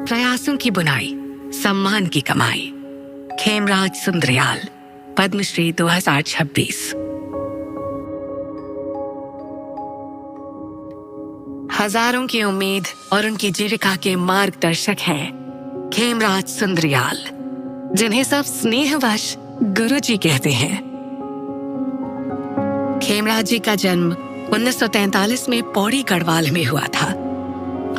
प्रयासों की बुनाई, सम्मान की कमाई। खेमराज सुंदरयाल, पद्मश्री 2026। हजारों की उम्मीद और उनकी जीविका के मार्गदर्शक हैं खेमराज सुंदरयाल, जिन्हें सब स्नेहवश गुरुजी कहते हैं। खेमराज जी का जन्म 1943 में पौड़ी गढ़वाल में हुआ था।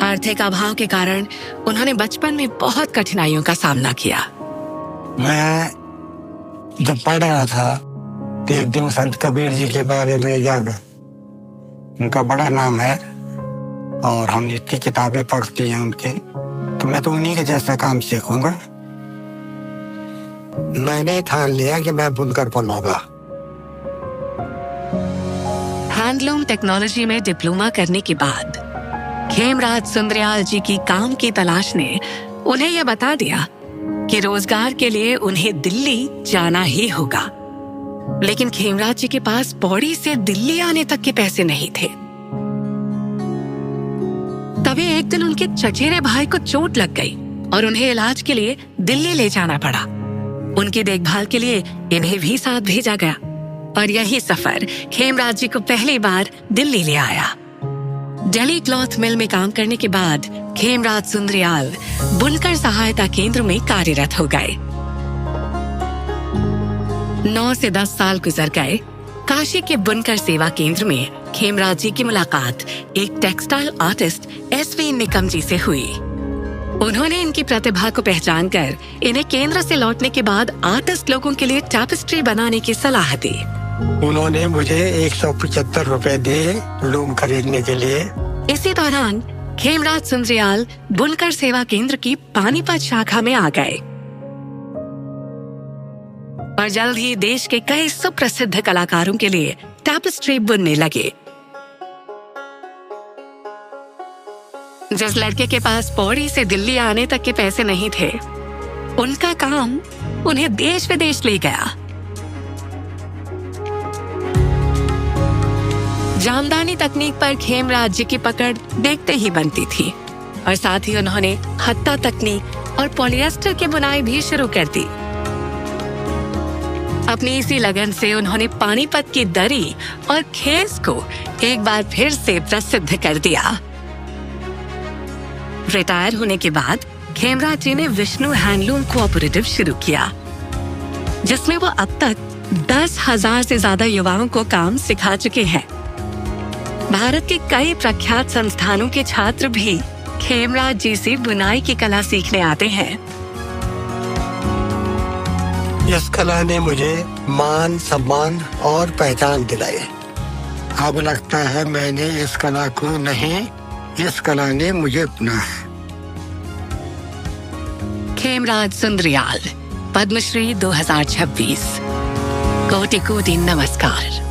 आर्थिक अभाव के कारण उन्होंने बचपन में बहुत कठिनाइयों का सामना किया। मैं जब पढ़ रहा था तो एक दिन संत कबीर जी के बारे में जागा। उनका बड़ा नाम है और हम इतनी किताबें पढ़ती हैं उनके, तो मैं तो उन्हीं के जैसा काम सीखूंगा। मैंने ठान लिया कि मैं बुनकर बनूंगा। हैंडलूम टेक्नोलॉजी में डिप्लोमा करने के बाद खेमराज सुंदरयाल जी की काम की तलाश ने उन्हें यह बता दिया कि रोजगार के लिए उन्हें दिल्ली जाना ही होगा। लेकिन खेमराज जी के पास पौड़ी से दिल्ली आने तक के पैसे नहीं थे। तभी एक दिन उनके चचेरे भाई को चोट लग गई और उन्हें इलाज के लिए दिल्ली ले जाना पड़ा। उनकी देखभाल के लिए इन्हें भी साथ भेजा गया और यही सफर खेमराज जी को पहली बार दिल्ली ले आया। दिल्ली क्लॉथ मिल में काम करने के बाद खेमराज सुंदरयाल बुनकर सहायता केंद्र में कार्यरत हो गए। 9 से 10 साल गुजर गए। काशी के बुनकर सेवा केंद्र में खेमराज जी की मुलाकात एक टेक्सटाइल आर्टिस्ट SV निकम जी से हुई। उन्होंने इनकी प्रतिभा को पहचान कर इन्हें केंद्र से लौटने के बाद आर्टिस्ट लोगों के लिए टैपेस्ट्री बनाने की सलाह दी। उन्होंने मुझे 175 रुपए दिए लूम खरीदने के लिए। इसी दौरान खेमराज सुंदरयाल बुनकर सेवा केंद्र की पानीपत शाखा में आ गए और जल्द ही देश के कई सुप्रसिद्ध कलाकारों के लिए टैपेस्ट्री बुनने लगे। जिस लड़के के पास पौड़ी से दिल्ली आने तक के पैसे नहीं थे, उनका काम उन्हें देश विदेश ले गया। जामदानी तकनीक पर खेमराज जी की पकड़ देखते ही बनती थी और साथ ही उन्होंने हत्ता तकनीक और पॉलिएस्टर की बुनाई भी शुरू कर दी। अपनी इसी लगन से उन्होंने पानीपत की दरी और खेस को एक बार फिर से प्रसिद्ध कर दिया। रिटायर होने के बाद खेमराज जी ने विष्णु हैंडलूम कोऑपरेटिव शुरू किया, जिसमें वो अब तक 10,000 से ज्यादा युवाओं को काम सिखा चुके हैं। भारत के कई प्रख्यात संस्थानों के छात्र भी खेमराज जी से बुनाई की कला सीखने आते हैं। इस कला ने मुझे मान, सम्मान और पहचान दिलाई। अब लगता है मैंने इस कला को नहीं, इस कला ने मुझे अपना है। खेमराज सुंदरयाल, पद्मश्री 2026। कोटि कोटि नमस्कार।